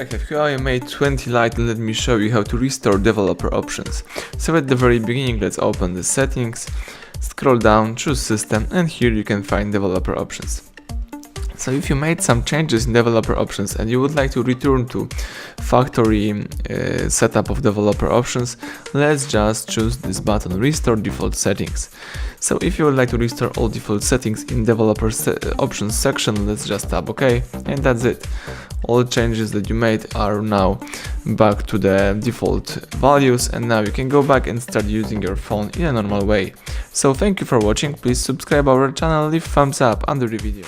I have HUAWEI Mate 20 Lite and let me show you how to restore developer options. So at the very beginning, let's open the settings, scroll down, choose system, and here you can find developer options. So if you made some changes in developer options and you would like to return to factory setup of developer options, let's just choose this button, restore default settings. So if you would like to restore all default settings in developer options section, let's just tap OK, and that's it. All changes that you made are now back to the default values, and now you can go back and start using your phone in a normal way. So thank you for watching, please subscribe our channel, leave thumbs up under the video.